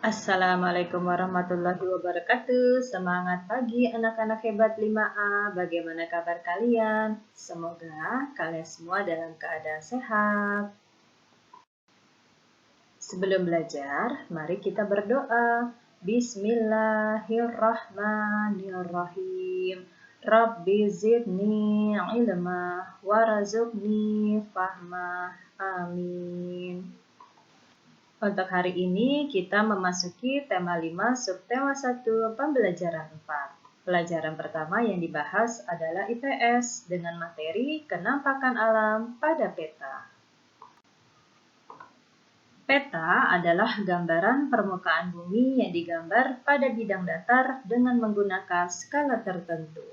Assalamualaikum warahmatullahi wabarakatuh. Semangat pagi anak-anak hebat 5A. Bagaimana kabar kalian? Semoga kalian semua dalam keadaan sehat. Sebelum belajar, mari kita berdoa. Bismillahirrahmanirrahim. Rabbi zidni ilma warazukni fahma. Amin. Untuk hari ini kita memasuki tema 5 subtema 1 pembelajaran 4. Pelajaran pertama yang dibahas adalah IPS dengan materi kenampakan alam pada peta. Peta adalah gambaran permukaan bumi yang digambar pada bidang datar dengan menggunakan skala tertentu.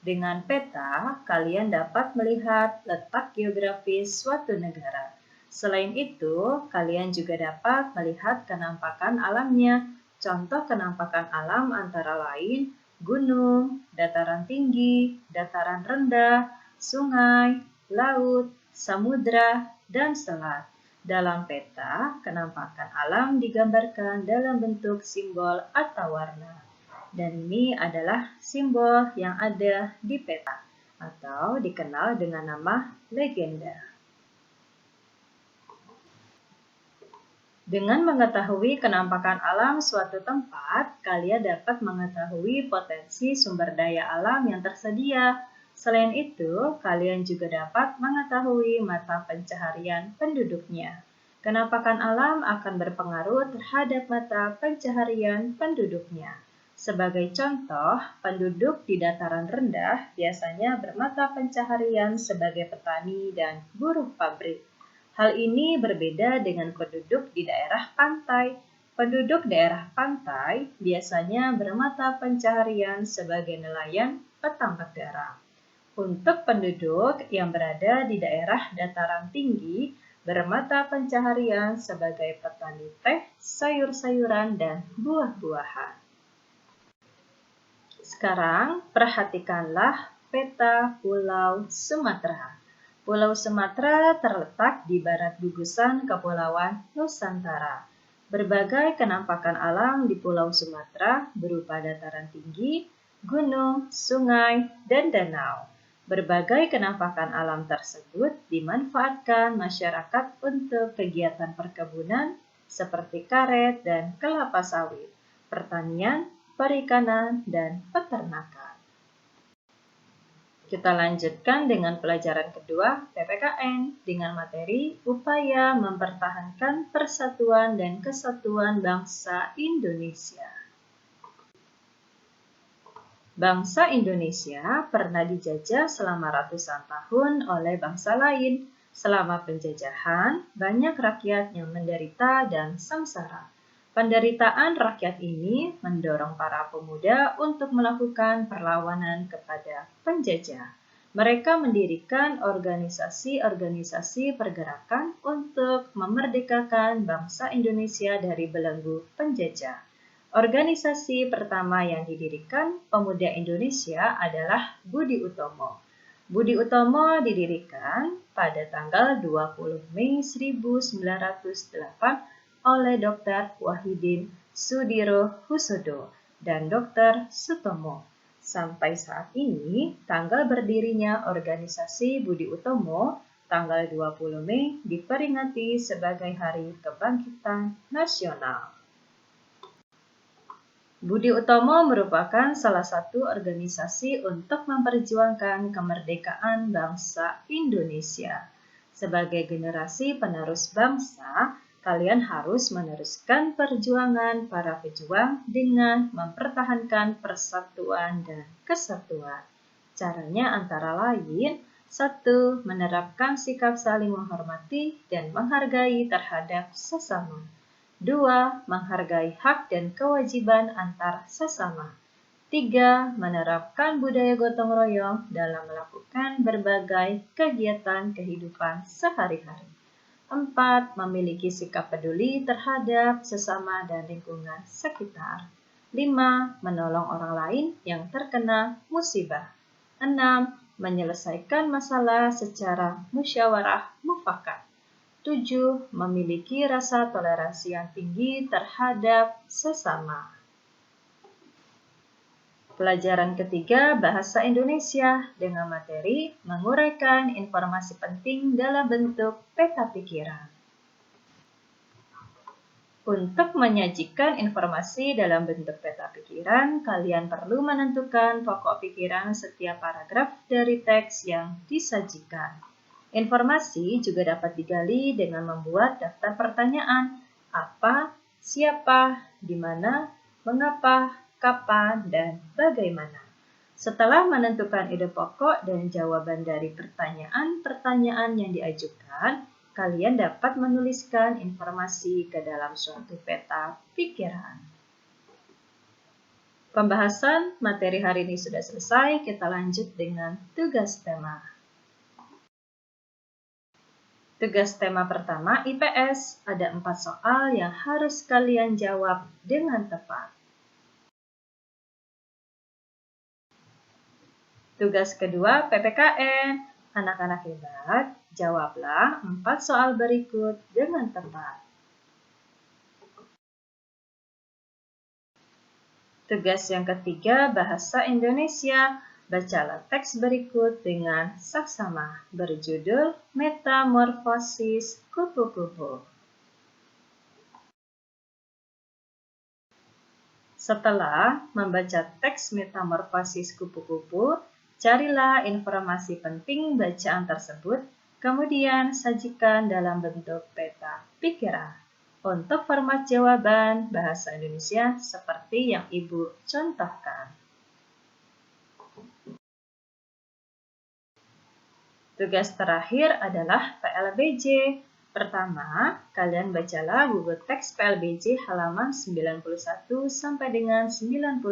Dengan peta, kalian dapat melihat letak geografis suatu negara. Selain itu, kalian juga dapat melihat kenampakan alamnya. Contoh kenampakan alam antara lain gunung, dataran tinggi, dataran rendah, sungai, laut, samudra, dan selat. Dalam peta, kenampakan alam digambarkan dalam bentuk simbol atau warna. Dan ini adalah simbol yang ada di peta atau dikenal dengan nama legenda. Dengan mengetahui kenampakan alam suatu tempat, kalian dapat mengetahui potensi sumber daya alam yang tersedia. Selain itu, kalian juga dapat mengetahui mata pencaharian penduduknya. Kenampakan alam akan berpengaruh terhadap mata pencaharian penduduknya. Sebagai contoh, penduduk di dataran rendah biasanya bermata pencaharian sebagai petani dan buruh pabrik. Hal ini berbeda dengan penduduk di daerah pantai. Penduduk daerah pantai biasanya bermata pencaharian sebagai nelayan petambak garam. Untuk penduduk yang berada di daerah dataran tinggi, bermata pencaharian sebagai petani teh, sayur-sayuran, dan buah-buahan. Sekarang, perhatikanlah peta Pulau Sumatera. Pulau Sumatera terletak di barat gugusan Kepulauan Nusantara. Berbagai kenampakan alam di Pulau Sumatera berupa dataran tinggi, gunung, sungai, dan danau. Berbagai kenampakan alam tersebut dimanfaatkan masyarakat untuk kegiatan perkebunan seperti karet dan kelapa sawit, pertanian, perikanan, dan peternakan. Kita lanjutkan dengan pelajaran kedua PPKN dengan materi upaya mempertahankan persatuan dan kesatuan bangsa Indonesia. Bangsa Indonesia pernah dijajah selama ratusan tahun oleh bangsa lain. Selama penjajahan, banyak rakyat yang menderita dan sengsara. Penderitaan rakyat ini mendorong para pemuda untuk melakukan perlawanan kepada penjajah. Mereka mendirikan organisasi-organisasi pergerakan untuk memerdekakan bangsa Indonesia dari belenggu penjajah. Organisasi pertama yang didirikan pemuda Indonesia adalah Budi Utomo. Budi Utomo didirikan pada tanggal 20 Mei 1908 oleh Dr. Wahidin Sudirohusodo dan Dr. Sutomo. Sampai saat ini, tanggal berdirinya organisasi Budi Utomo, tanggal 20 Mei, diperingati sebagai Hari Kebangkitan Nasional. Budi Utomo merupakan salah satu organisasi untuk memperjuangkan kemerdekaan bangsa Indonesia. Sebagai generasi penerus bangsa, kalian harus meneruskan perjuangan para pejuang dengan mempertahankan persatuan dan kesatuan. Caranya antara lain, 1. Menerapkan sikap saling menghormati dan menghargai terhadap sesama. 2. Menghargai hak dan kewajiban antar sesama. 3. Menerapkan budaya gotong royong dalam melakukan berbagai kegiatan kehidupan sehari-hari. 4. Memiliki sikap peduli terhadap sesama dan lingkungan sekitar. 5. Menolong orang lain yang terkena musibah. 6. Menyelesaikan masalah secara musyawarah mufakat. 7. Memiliki rasa toleransi yang tinggi terhadap sesama. Pelajaran ketiga, Bahasa Indonesia dengan materi menguraikan informasi penting dalam bentuk peta pikiran. Untuk menyajikan informasi dalam bentuk peta pikiran, kalian perlu menentukan pokok pikiran setiap paragraf dari teks yang disajikan. Informasi juga dapat digali dengan membuat daftar pertanyaan, apa, siapa, di mana, mengapa, kapan, dan bagaimana. Setelah menentukan ide pokok dan jawaban dari pertanyaan-pertanyaan yang diajukan, kalian dapat menuliskan informasi ke dalam suatu peta pikiran. Pembahasan materi hari ini sudah selesai, kita lanjut dengan tugas tema. Tugas tema pertama, IPS, ada 4 soal yang harus kalian jawab dengan tepat. Tugas kedua, PPKN, anak-anak hebat, jawablah 4 soal berikut dengan tepat. Tugas yang ketiga, Bahasa Indonesia, bacalah teks berikut dengan saksama, berjudul Metamorfosis Kupu-kupu. Setelah membaca teks Metamorfosis Kupu-kupu, carilah informasi penting bacaan tersebut, kemudian sajikan dalam bentuk peta pikiran. Untuk format jawaban Bahasa Indonesia seperti yang Ibu contohkan. Tugas terakhir adalah PLBJ. Pertama, kalian bacalah buku teks PLBJ halaman 91 sampai dengan 99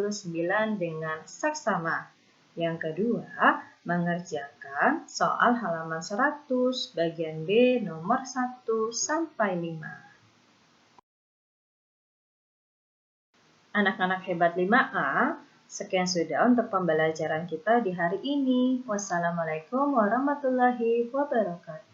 dengan saksama. Yang kedua, mengerjakan soal halaman 100 bagian B nomor 1 sampai 5. Anak-anak hebat 5A, sekian sudah untuk pembelajaran kita di hari ini. Wassalamualaikum warahmatullahi wabarakatuh.